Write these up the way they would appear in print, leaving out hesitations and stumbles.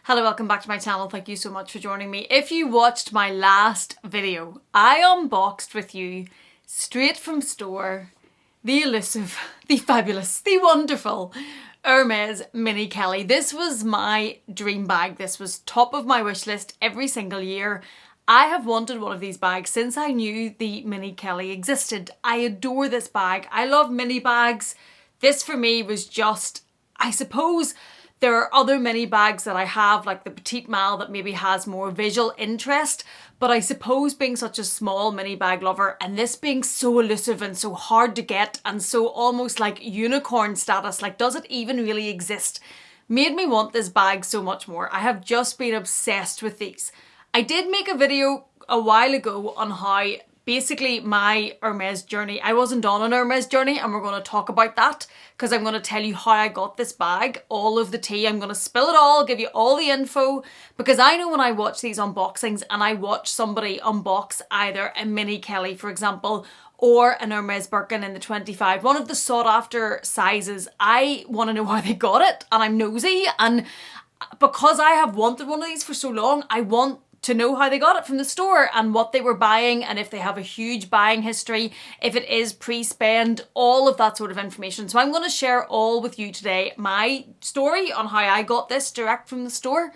Hello, welcome back to my channel. Thank you so much for joining me. If you watched my last video, I unboxed with you, straight from store, the elusive, the fabulous, the wonderful Hermes Mini Kelly. This was my dream bag. This was top of my wish list every single year. I have wanted one of these bags since I knew the Mini Kelly existed. I adore this bag. I love mini bags. This for me was just, I suppose, there are other mini bags that I have, like the Petite Mal, that maybe has more visual interest. But I suppose being such a small mini bag lover and this being so elusive and so hard to get and so almost like unicorn status, like does it even really exist, made me want this bag so much more. I have just been obsessed with these. I did make a video a while ago on how basically my Hermes journey, I wasn't on an Hermes journey, and we're going to talk about that because I'm going to tell you how I got this bag, all of the tea. I'm going to spill it all, give you all the info, because I know when I watch these unboxings and I watch somebody unbox either a Mini Kelly, for example, or an Hermes Birkin in the 25, one of the sought after sizes, I want to know how they got it, and I'm nosy, and because I have wanted one of these for so long, I want to know how they got it from the store and what they were buying and if they have a huge buying history, if it is pre-spend, all of that sort of information. So I'm going to share all with you today, my story on how I got this direct from the store.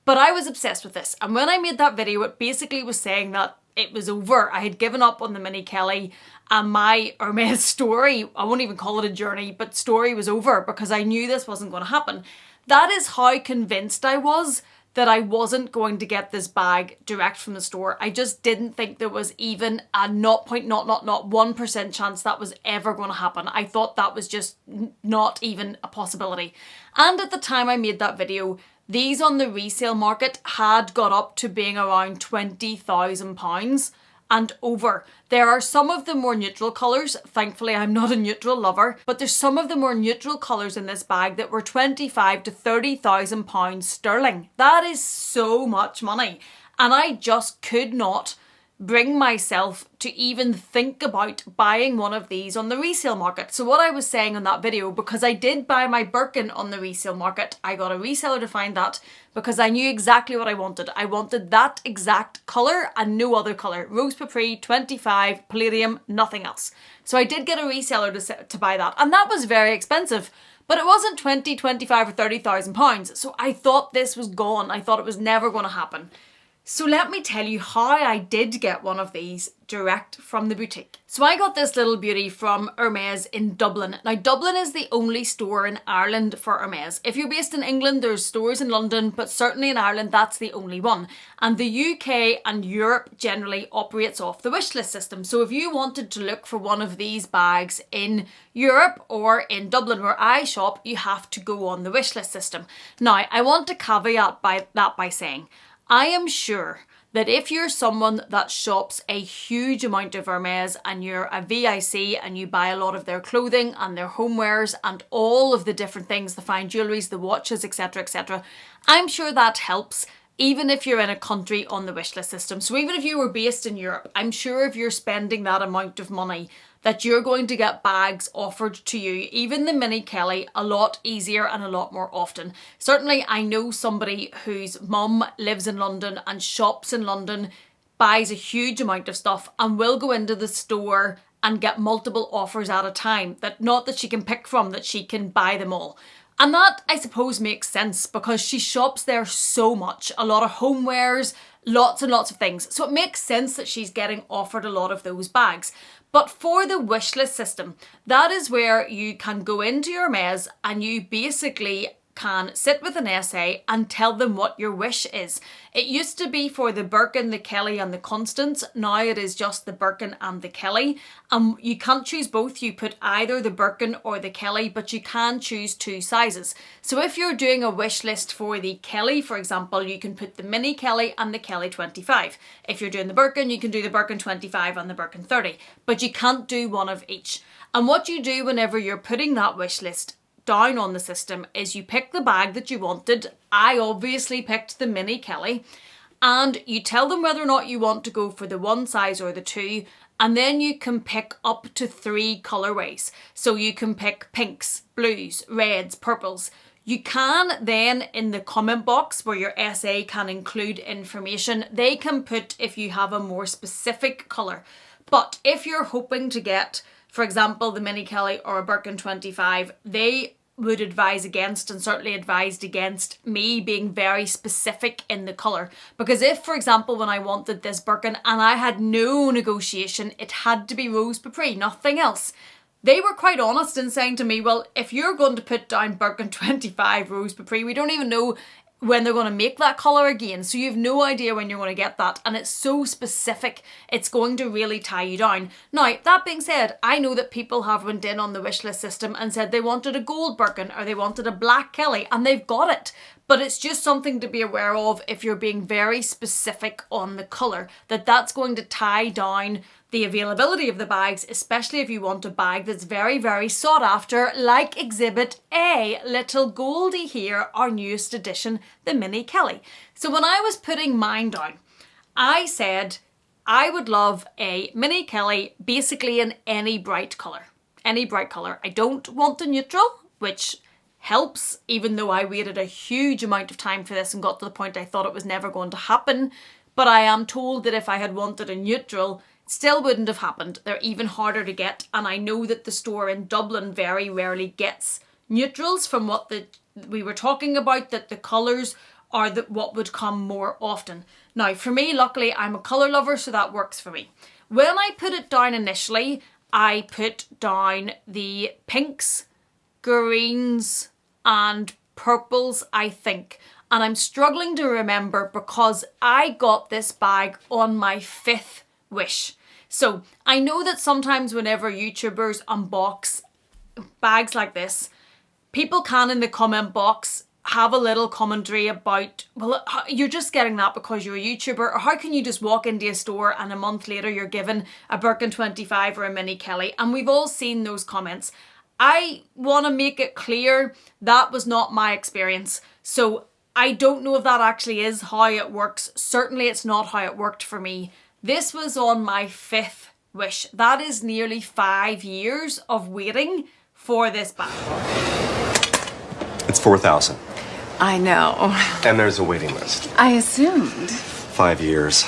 But I was obsessed with this. And when I made that video, it basically was saying that it was over. I had given up on the Mini Kelly and my Hermes story, I won't even call it a journey, but story was over because I knew this wasn't going to happen. That is how convinced I was that I wasn't going to get this bag direct from the store. I just didn't think there was even a 0.001% chance that was ever going to happen. I thought that was just not even a possibility. And at the time I made that video, these on the resale market had got up to being around £20,000 and over. There are some of the more neutral colours. Thankfully, I'm not a neutral lover, but there's some of the more neutral colours in this bag that were £25,000 to £30,000 sterling. That is so much money. And I just could not bring myself to even think about buying one of these on the resale market. So what I was saying on that video, because I did buy my Birkin on the resale market, I got a reseller to find that because I knew exactly what I wanted. I wanted that exact colour and no other colour. Rose Papri, 25, Palladium, nothing else. So I did get a reseller to buy that, and that was very expensive. But it wasn't 20, 25 or £30,000. So I thought this was gone. I thought it was never going to happen. So let me tell you how I did get one of these direct from the boutique. So I got this little beauty from Hermes in Dublin. Now Dublin is the only store in Ireland for Hermes. If you're based in England, there's stores in London, but certainly in Ireland, that's the only one. And the UK and Europe generally operates off the wishlist system. So if you wanted to look for one of these bags in Europe or in Dublin where I shop, you have to go on the wishlist system. Now, I want to caveat by saying, I am sure that if you're someone that shops a huge amount of Hermes and you're a VIC and you buy a lot of their clothing and their homewares and all of the different things, the fine jewelleries, the watches, etc., I'm sure that helps even if you're in a country on the wishlist system. So even if you were based in Europe, I'm sure if you're spending that amount of money that you're going to get bags offered to you, even the Mini Kelly, a lot easier and a lot more often. Certainly, I know somebody whose mum lives in London and shops in London, buys a huge amount of stuff and will go into the store and get multiple offers at a time. That not that she can pick from, that she can buy them all. And that, I suppose, makes sense because she shops there so much. A lot of homewares, lots and lots of things. So it makes sense that she's getting offered a lot of those bags. But for the wishlist system, that is where you can go into your Hermes and you basically can sit with an essay and tell them what your wish is. It used to be for the Birkin, the Kelly and the Constance. Now it is just the Birkin and the Kelly. You can't choose both. You put either the Birkin or the Kelly, but you can choose two sizes. So if you're doing a wish list for the Kelly, for example, you can put the Mini Kelly and the Kelly 25. If you're doing the Birkin, you can do the Birkin 25 and the Birkin 30, but you can't do one of each. And what you do whenever you're putting that wish list down on the system is you pick the bag that you wanted. I obviously picked the Mini Kelly, and you tell them whether or not you want to go for the one size or the two, and then you can pick up to 3 colorways. So you can pick pinks, blues, reds, purples. You can then, in the comment box where your SA can include information, they can put if you have a more specific colour. But if you're hoping to get, for example, the Mini Kelly or a Birkin 25, they would advise against, and certainly advised against, me being very specific in the colour. Because if, for example, when I wanted this Birkin and I had no negotiation, it had to be Rose Beaupré, nothing else. They were quite honest in saying to me, well, if you're going to put down Birkin 25 Rose Beaupré, we don't even know when they're going to make that colour again. So you have no idea when you're going to get that. And it's so specific, it's going to really tie you down. Now, that being said, I know that people have went in on the wishlist system and said they wanted a gold Birkin or they wanted a black Kelly, and they've got it. But it's just something to be aware of if you're being very specific on the colour, that's going to tie down the availability of the bags, especially if you want a bag that's very, very sought after, like Exhibit A, little Goldie here, our newest edition, the Mini Kelly. So when I was putting mine down, I said I would love a Mini Kelly basically in any bright colour. Any bright colour. I don't want a neutral, which helps, even though I waited a huge amount of time for this and got to the point I thought it was never going to happen. But I am told that if I had wanted a neutral, still wouldn't have happened. They're even harder to get, and I know that the store in Dublin very rarely gets neutrals from what we were talking about, that the colours are what would come more often. Now for me, luckily I'm a colour lover, so that works for me. When I put it down initially, I put down the pinks, greens and purples, I think. And I'm struggling to remember because I got this bag on my 5th wish. So I know that sometimes whenever YouTubers unbox bags like this, people can in the comment box have a little commentary about, well, you're just getting that because you're a YouTuber, or how can you just walk into a store and a month later you're given a Birkin 25 or a Mini Kelly? And we've all seen those comments. I want to make it clear that was not my experience. So I don't know if that actually is how it works. Certainly it's not how it worked for me. This was on my 5th wish. That is nearly 5 years of waiting for this bag. It's 4,000. I know. And there's a waiting list. I assumed. 5 years.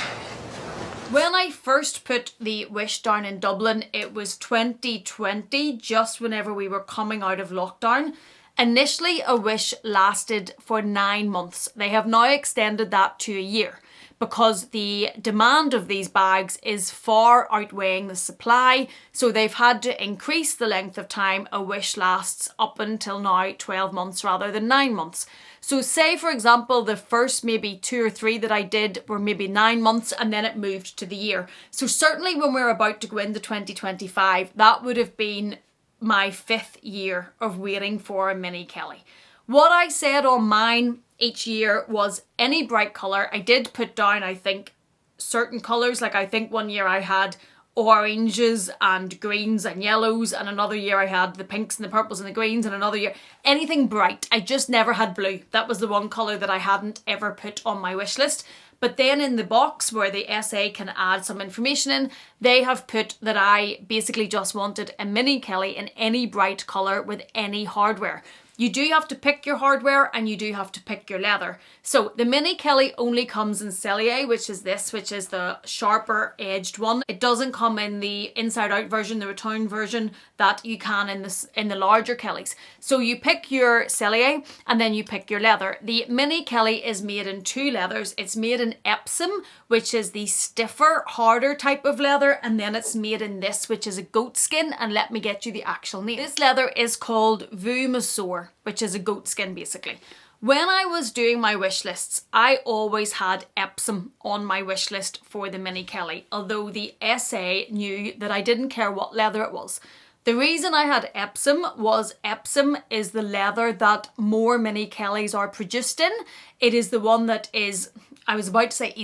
When I first put the wish down in Dublin, it was 2020, just whenever we were coming out of lockdown. Initially, a wish lasted for 9 months. They have now extended that to a year, because the demand of these bags is far outweighing the supply. So they've had to increase the length of time a wish lasts up until now, 12 months rather than 9 months. So say, for example, the first maybe 2 or 3 that I did were maybe 9 months, and then it moved to the year. So certainly when we're about to go into 2025, that would have been my 5th year of waiting for a Mini Kelly. What I said on mine each year was any bright colour. I did put down, I think, certain colours. Like I think one year I had oranges and greens and yellows, and another year I had the pinks and the purples and the greens, and another year anything bright. I just never had blue. That was the one colour that I hadn't ever put on my wish list. But then in the box where the SA can add some information in, they have put that I basically just wanted a Mini Kelly in any bright colour with any hardware. You do have to pick your hardware and you do have to pick your leather. So the Mini Kelly only comes in Cellier, which is this, which is the sharper edged one. It doesn't come in the inside out version, the return version that you can in the larger Kellys. So you pick your Cellier and then you pick your leather. The Mini Kelly is made in 2 leathers. It's made in Epsom, which is the stiffer, harder type of leather, and then it's made in this, which is a goat skin, and let me get you the actual name. This leather is called Vumesor, which is a goat skin basically. When I was doing my wish lists, I always had Epsom on my wish list for the Mini Kelly, although the SA knew that I didn't care what leather it was. The reason I had Epsom was Epsom is the leather that more Mini Kellys are produced in. It is the one that is, I was about to say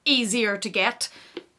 easier to get.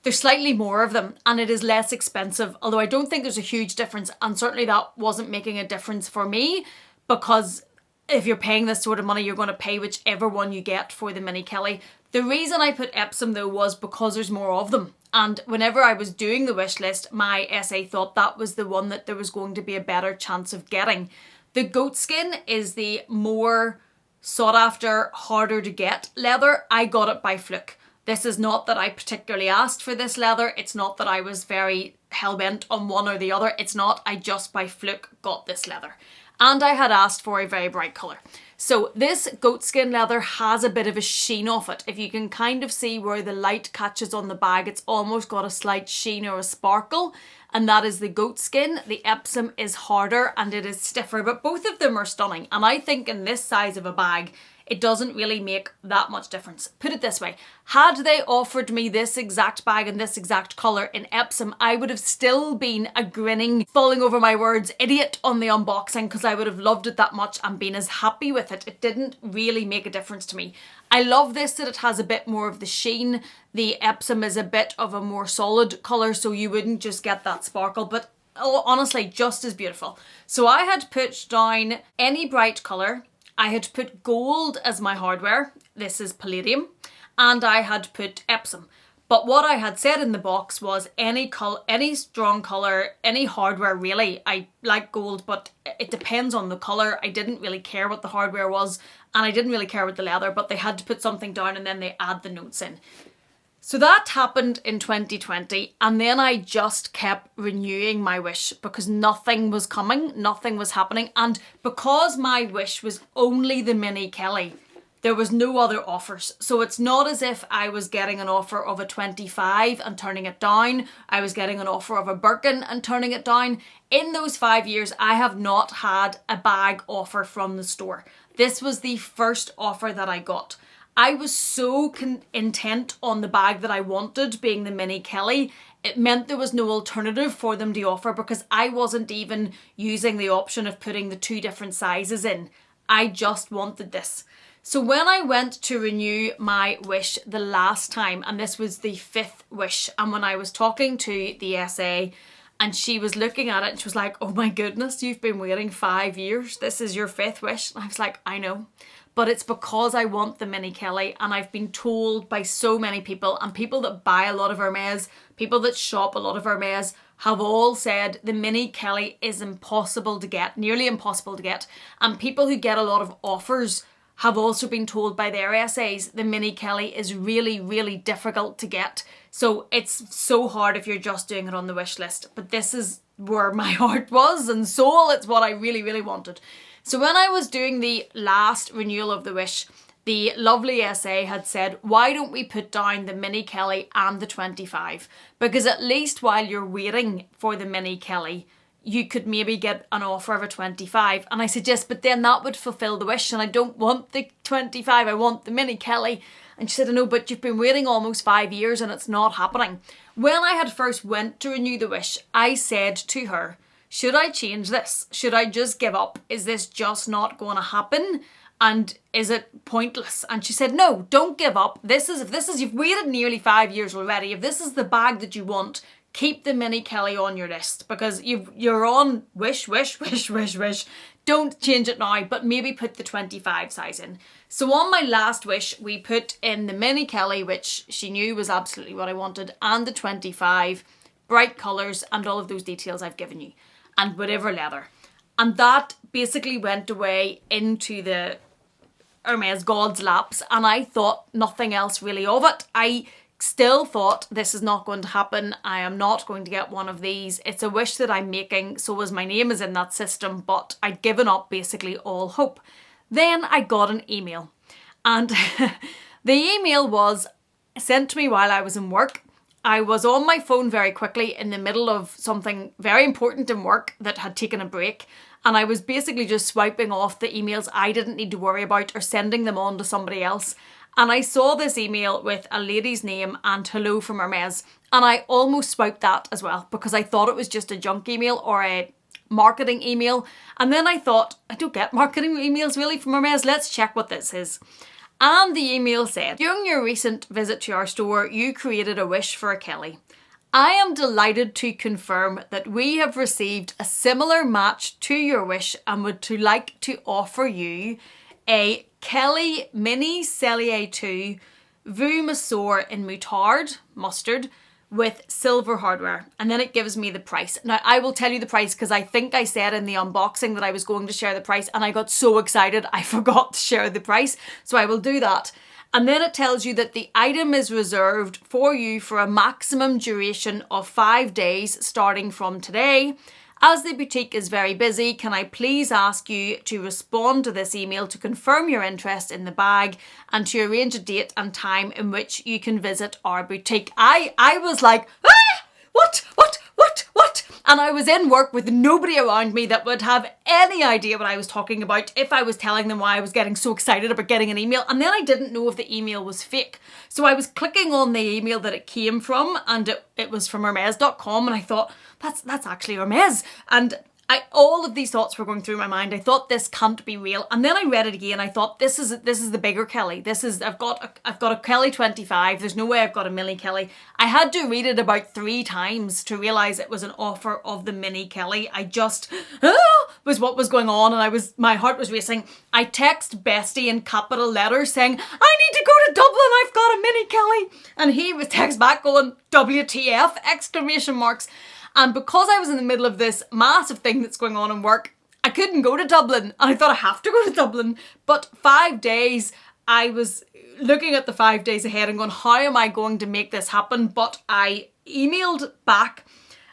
There's slightly more of them and it is less expensive, although I don't think there's a huge difference, and certainly that wasn't making a difference for me, because if you're paying this sort of money, you're going to pay whichever one you get for the Mini Kelly. The reason I put Epsom though was because there's more of them. And whenever I was doing the wish list, my SA thought that was the one that there was going to be a better chance of getting. The goatskin is the more sought after, harder to get leather. I got it by fluke. This is not that I particularly asked for this leather. It's not that I was very hell-bent on one or the other. It's not. I just by fluke got this leather. And I had asked for a very bright colour. So this goatskin leather has a bit of a sheen off it. If you can kind of see where the light catches on the bag, it's almost got a slight sheen or a sparkle. And that is the goatskin. The Epsom is harder and it is stiffer, but both of them are stunning. And I think in this size of a bag, it doesn't really make that much difference. Put it this way, had they offered me this exact bag and this exact colour in Epsom, I would have still been a grinning, falling over my words, idiot on the unboxing, because I would have loved it that much and been as happy with it. It didn't really make a difference to me. I love this, that it has a bit more of the sheen. The Epsom is a bit of a more solid colour, so you wouldn't just get that sparkle, but honestly, just as beautiful. So I had put down any bright colour. I had put gold as my hardware. This is palladium. And I had put Epsom. But what I had said in the box was any strong colour, any hardware really. I like gold, but it depends on the colour. I didn't really care what the hardware was and I didn't really care what the leather, but they had to put something down and then they add the notes in. So that happened in 2020 and then I just kept renewing my wish because nothing was coming, nothing was happening, and because my wish was only the Mini Kelly, there was no other offers. So it's not as if I was getting an offer of a 25 and turning it down. I was getting an offer of a Birkin and turning it down. In those 5 years, I have not had a bag offer from the store. This was the first offer that I got. I was so intent on the bag that I wanted, being the Mini Kelly. It meant there was no alternative for them to offer because I wasn't even using the option of putting the 2 different sizes in. I just wanted this. So when I went to renew my wish the last time, and this was the 5th wish, and when I was talking to the SA and she was looking at it and she was like, oh my goodness, you've been waiting 5 years. This is your 5th wish. And I was like, I know. But it's because I want the Mini Kelly and I've been told by so many people, and people that buy a lot of Hermes, people that shop a lot of Hermes, have all said the Mini Kelly is impossible to get, nearly impossible to get. And people who get a lot of offers have also been told by their SAs the Mini Kelly is really, really difficult to get. So it's so hard if you're just doing it on the wish list. But this is where my heart was and soul. It's what I really, really wanted. So when I was doing the last renewal of the wish, the lovely SA had said, why don't we put down the Mini Kelly and the 25? Because at least while you're waiting for the Mini Kelly, you could maybe get an offer of a 25. And I said, yes, but then that would fulfill the wish and I don't want the 25, I want the Mini Kelly. And she said, I know, but you've been waiting almost 5 years and it's not happening. When I had first went to renew the wish, I said to her, should I change this? Should I just give up? Is this just not going to happen? And is it pointless? And she said, no, don't give up. You've waited nearly 5 years already. If this is the bag that you want, keep the Mini Kelly on your list because you're on wish. Don't change it now, but maybe put the 25 size in. So on my last wish, we put in the Mini Kelly, which she knew was absolutely what I wanted, and the 25, bright colours and all of those details I've given you, and whatever leather. And that basically went away into the Hermes God's laps, and I thought nothing else really of it. I still thought this is not going to happen. I am not going to get one of these. It's a wish that I'm making, so as my name is in that system, but I'd given up basically all hope. Then I got an email, and the email was sent to me while I was in work. I was on my phone very quickly in the middle of something very important in work that had taken a break, and I was basically just swiping off the emails I didn't need to worry about or sending them on to somebody else. And I saw this email with a lady's name and hello from Hermes, and I almost swiped that as well because I thought it was just a junk email or a marketing email. And then I thought, I don't get marketing emails really from Hermes. Let's check what this is. And the email said, during your recent visit to our store, you created a wish for a Kelly. I am delighted to confirm that we have received a similar match to your wish and would like to offer you a Kelly Mini Cellier 2 Vue Masseur in mustard with silver hardware, and then it gives me the price. Now I will tell you the price because I think I said in the unboxing that I was going to share the price, and I got so excited I forgot to share the price, so I will do that. And then it tells you that the item is reserved for you for a maximum duration of 5 days starting from today. As the boutique is very busy, can I please ask you to respond to this email to confirm your interest in the bag and to arrange a date and time in which you can visit our boutique. I was like, what? And I was in work with nobody around me that would have any idea what I was talking about if I was telling them why I was getting so excited about getting an email. And then I didn't know if the email was fake. So I was clicking on the email that it came from, and it was from Hermes.com, and I thought, that's actually Hermes. And all of these thoughts were going through my mind. I thought this can't be real. And then I read it again. I thought this is the bigger Kelly. I've got a Kelly 25. There's no way I've got a Mini Kelly. I had to read it about 3 times to realise it was an offer of the Mini Kelly. I just was what was going on, and my heart was racing. I text Bestie in capital letters saying, I need to go to Dublin. I've got a Mini Kelly. And he was text back going, WTF! Exclamation marks. And because I was in the middle of this massive thing that's going on in work, I couldn't go to Dublin. And I thought I have to go to Dublin. But 5 days, I was looking at the 5 days ahead and going, how am I going to make this happen? But I emailed back.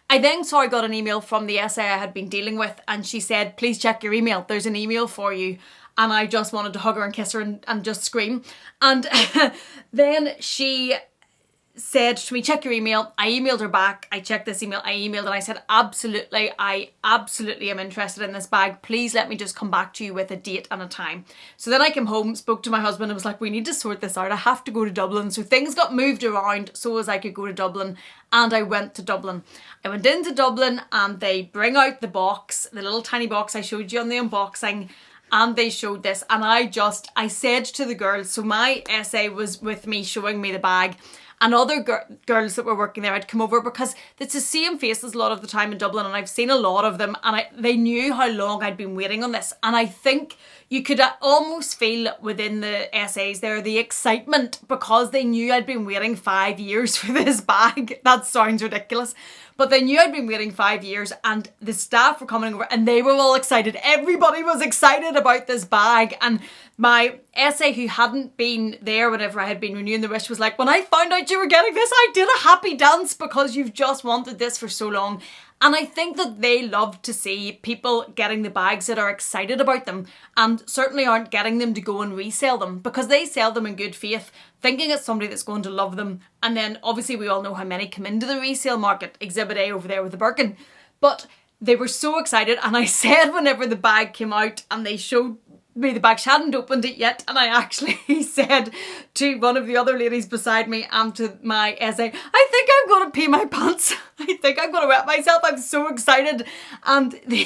I then got an email from the SA I had been dealing with, and she said, please check your email. There's an email for you. And I just wanted to hug her and kiss her and just scream. And then she said to me, check your email. I emailed her back. I checked this email. I emailed and I said, I absolutely am interested in this bag. Please let me just come back to you with a date and a time. So then I came home, spoke to my husband and was like, we need to sort this out. I have to go to Dublin. So things got moved around so as I could go to Dublin, and I went to Dublin. I went into Dublin and they bring out the box, the little tiny box I showed you on the unboxing, and they showed this, and I said to the girls, so my SA was with me showing me the bag, and other girls that were working there had come over because it's the same faces a lot of the time in Dublin, and I've seen a lot of them, and they knew how long I'd been waiting on this. And I think you could almost feel within the SAs there the excitement because they knew I'd been waiting 5 years for this bag. That sounds ridiculous. But they knew I'd been waiting 5 years, and the staff were coming over and they were all excited. Everybody was excited about this bag. And my SA who hadn't been there whenever I had been renewing the wish was like, when I found out you were getting this, I did a happy dance because you've just wanted this for so long. And I think that they love to see people getting the bags that are excited about them and certainly aren't getting them to go and resell them, because they sell them in good faith, thinking it's somebody that's going to love them. And then obviously we all know how many come into the resale market, Exhibit A over there with the Birkin. But they were so excited, and I said whenever the bag came out and they showed me the bag, she hadn't opened it yet, and I actually said to one of the other ladies beside me and to my SA, I think I'm going to pee my pants. I think I'm going to wet myself. I'm so excited. And the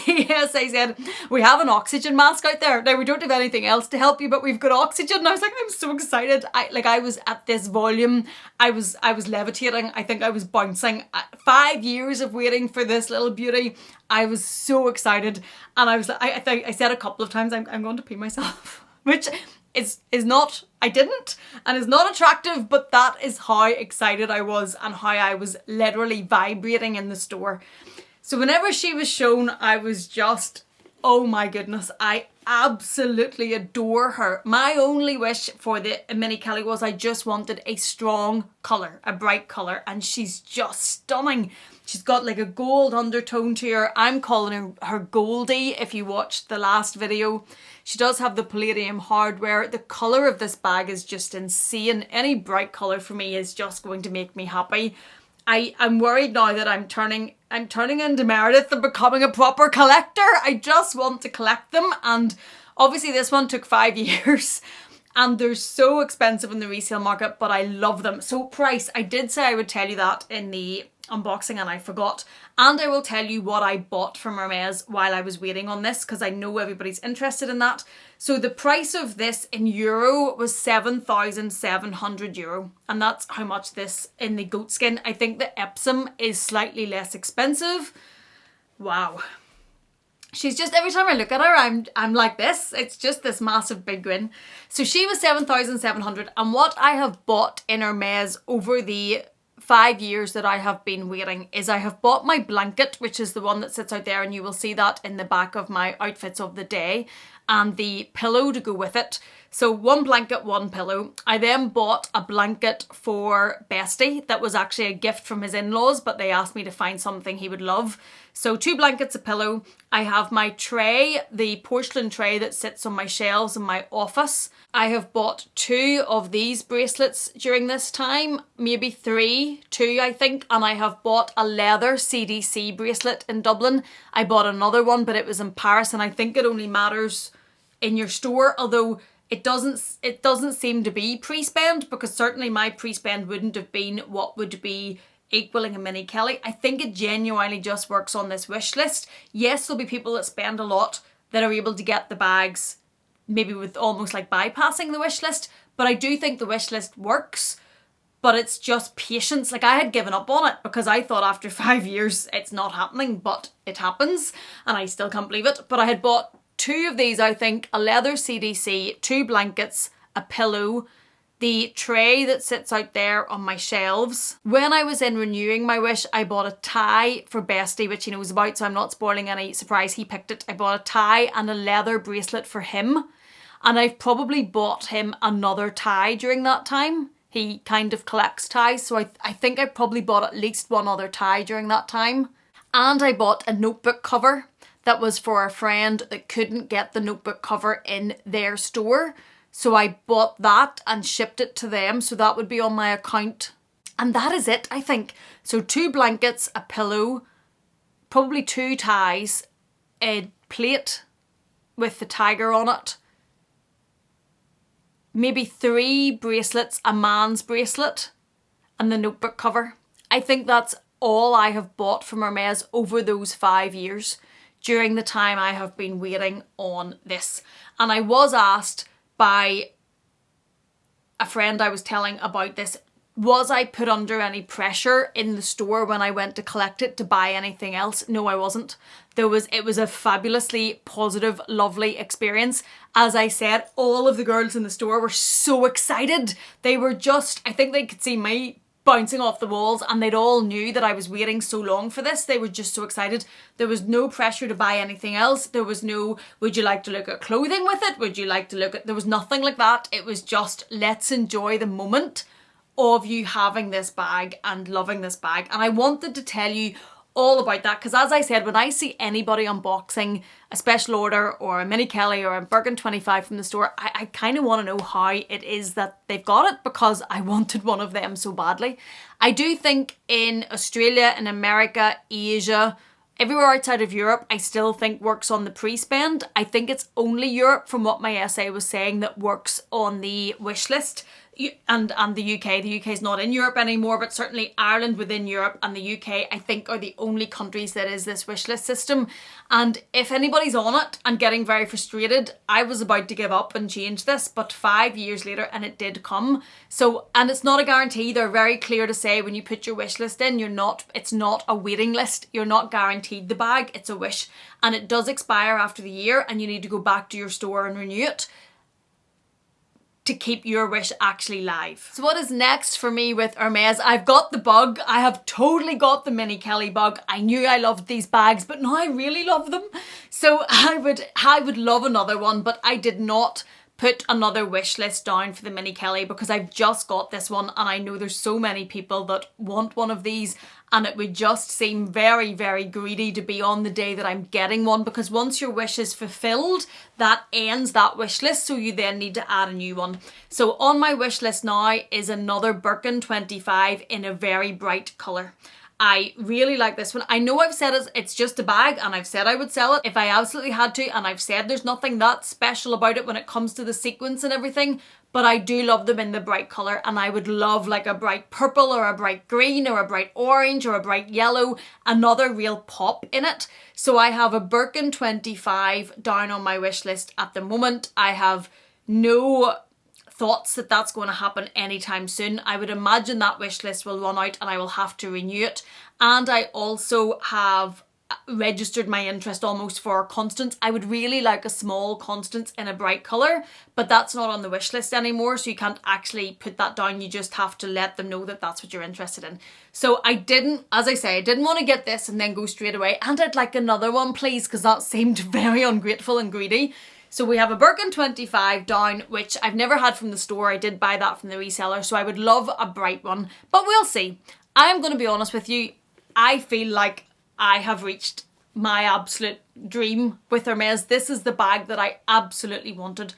SA said, we have an oxygen mask out there. Now, we don't have anything else to help you, but we've got oxygen. And I was like, I'm so excited. I was at this volume. I was levitating. I think I was bouncing. 5 years of waiting for this little beauty. I was so excited. And I was like, I think I said a couple of times, I'm going to pee myself, which is not, I didn't, and is not attractive, but that is how excited I was and how I was literally vibrating in the store. So whenever she was shown, I was just, oh my goodness, I absolutely adore her. My only wish for the Mini Kelly was I just wanted a strong colour, a bright colour, and she's just stunning. She's got like a gold undertone to her. I'm calling her Goldie if you watched the last video. She does have the palladium hardware. The colour of this bag is just insane. Any bright colour for me is just going to make me happy. I'm worried now that I'm turning into Meredith and becoming a proper collector. I just want to collect them, and obviously this one took 5 years. And they're so expensive in the resale market, but I love them. So price, I did say I would tell you that in the unboxing and I forgot. And I will tell you what I bought from Hermes while I was waiting on this, because I know everybody's interested in that. So the price of this in euro was €7,700. And that's how much this in the goat skin. I think the Epsom is slightly less expensive. Wow. She's just, every time I look at her, I'm like this. It's just this massive big grin. So she was 7,700, and what I have bought in Hermes over the 5 years that I have been waiting is I have bought my blanket, which is the one that sits out there, and you will see that in the back of my outfits of the day, and the pillow to go with it. So one blanket, one pillow. I then bought a blanket for Bestie that was actually a gift from his in-laws, but they asked me to find something he would love. So 2 blankets, a pillow. I have my tray, the porcelain tray that sits on my shelves in my office. I have bought 2 of these bracelets during this time, maybe 2 I think, and I have bought a leather CDC bracelet in Dublin. I bought another one, but it was in Paris, and I think it only matters in your store, although it doesn't seem to be pre-spend, because certainly my pre-spend wouldn't have been what would be equaling a Mini Kelly. I think it genuinely just works on this wish list. Yes, there'll be people that spend a lot that are able to get the bags maybe with almost like bypassing the wish list, but I do think the wish list works, but it's just patience. Like, I had given up on it because I thought after 5 years it's not happening, but it happens, and I still can't believe it. But I had bought 2 of these, I think, a leather CDC, 2 blankets, a pillow, the tray that sits out there on my shelves. When I was in renewing my wish, I bought a tie for Bestie, which he knows about, so I'm not spoiling any surprise. He picked it. I bought a tie and a leather bracelet for him, and I've probably bought him another tie during that time. He kind of collects ties, so I think I probably bought at least one other tie during that time. And I bought a notebook cover that was for a friend that couldn't get the notebook cover in their store. So I bought that and shipped it to them, so that would be on my account. And that is it, I think. So 2 blankets, a pillow, probably 2 ties, a plate with the tiger on it, maybe 3 bracelets, a man's bracelet, and the notebook cover. I think that's all I have bought from Hermes over those 5 years during the time I have been waiting on this. And I was asked by a friend I was telling about this, was I put under any pressure in the store when I went to collect it to buy anything else? No, I wasn't. It was a fabulously positive, lovely experience. As I said, all of the girls in the store were so excited. They were just, I think they could see me bouncing off the walls, and they'd all knew that I was waiting so long for this. They were just so excited. There was no pressure to buy anything else. There was no, would you like to look at clothing with it? Would you like to look at, there was nothing like that. It was just, let's enjoy the moment of you having this bag and loving this bag. And I wanted to tell you all about that, because as I said, when I see anybody unboxing a special order or a Mini Kelly or a Birkin 25 from the store, I kind of want to know how it is that they've got it, because I wanted one of them so badly. I do think in Australia, in America, Asia, everywhere outside of Europe, I still think works on the pre-spend. I think it's only Europe, from what my essay was saying, that works on the wish list. And the UK. The UK is not in Europe anymore, but certainly Ireland within Europe and the UK, I think, are the only countries that is this wish list system. And if anybody's on it and getting very frustrated, I was about to give up and change this, but 5 years later, and it did come. So, and it's not a guarantee. They're very clear to say when you put your wish list in, it's not a waiting list. You're not guaranteed the bag. It's a wish, and it does expire after the year, and you need to go back to your store and renew it to keep your wish actually live. So what is next for me with Hermes? I've got the bug. I have totally got the Mini Kelly bug. I knew I loved these bags, but now I really love them. So I would love another one, but I did not put another wish list down for the Mini Kelly because I've just got this one, and I know there's so many people that want one of these, and it would just seem very, very greedy to be on the day that I'm getting one, because once your wish is fulfilled, that ends that wish list, so you then need to add a new one. So on my wish list now is another Birkin 25 in a very bright colour. I really like this one. I know I've said it's just a bag, and I've said I would sell it if I absolutely had to, and I've said there's nothing that special about it when it comes to the sequins and everything, but I do love them in the bright colour, and I would love like a bright purple or a bright green or a bright orange or a bright yellow, another real pop in it. So I have a Birkin 25 down on my wish list at the moment. I have no thoughts that that's going to happen anytime soon. I would imagine that wish list will run out and I will have to renew it. And I also have registered my interest almost for Constance. I would really like a small Constance in a bright colour, but that's not on the wish list anymore, so you can't actually put that down. You just have to let them know that that's what you're interested in. So I didn't, as I say, I didn't want to get this and then go straight away, and I'd like another one please, because that seemed very ungrateful and greedy. So we have a Birkin 25 down, which I've never had from the store. I did buy that from the reseller, so I would love a bright one, but we'll see. I'm going to be honest with you, I feel like I have reached my absolute dream with Hermes. This is the bag that I absolutely wanted.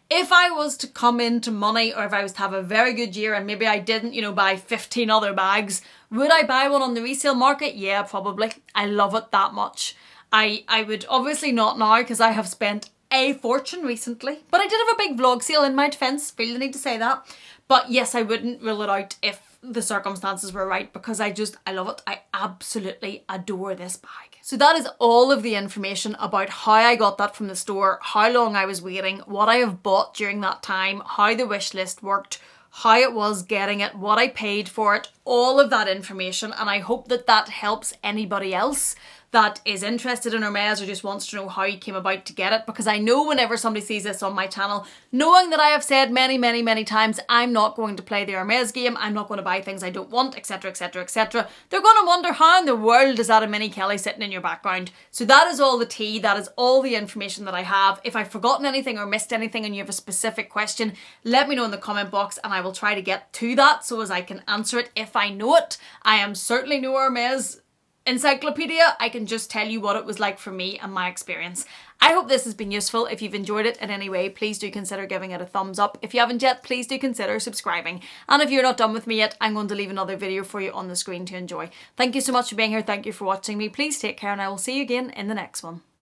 If I was to come into money, or if I was to have a very good year and maybe I didn't, you know, buy 15 other bags, would I buy one on the resale market? Yeah, probably. I love it that much. I would obviously not now because I have spent a fortune recently, but I did have a big vlog sale in my defence, feel the need to say that. But yes, I wouldn't rule it out if the circumstances were right, because I love it. I absolutely adore this bag. So that is all of the information about how I got that from the store, how long I was waiting, what I have bought during that time, how the wish list worked, how it was getting it, what I paid for it, all of that information. And I hope that that helps anybody else that is interested in Hermes or just wants to know how you came about to get it, because I know whenever somebody sees this on my channel, knowing that I have said many times I'm not going to play the Hermes game, I'm not going to buy things I don't want, etc, they're going to wonder how in the world is that a Mini Kelly sitting in your background. So that is all the tea, that is all the information that I have. If I've forgotten anything or missed anything and you have a specific question, let me know in the comment box and I will try to get to that so as I can answer it if I know it. I am certainly no Hermes encyclopedia. I can just tell you what it was like for me and my experience. I hope this has been useful. If you've enjoyed it in any way, please do consider giving it a thumbs up. If you haven't yet, please do consider subscribing. And if you're not done with me yet, I'm going to leave another video for you on the screen to enjoy. Thank you so much for being here. Thank you for watching me. Please take care and I will see you again in the next one.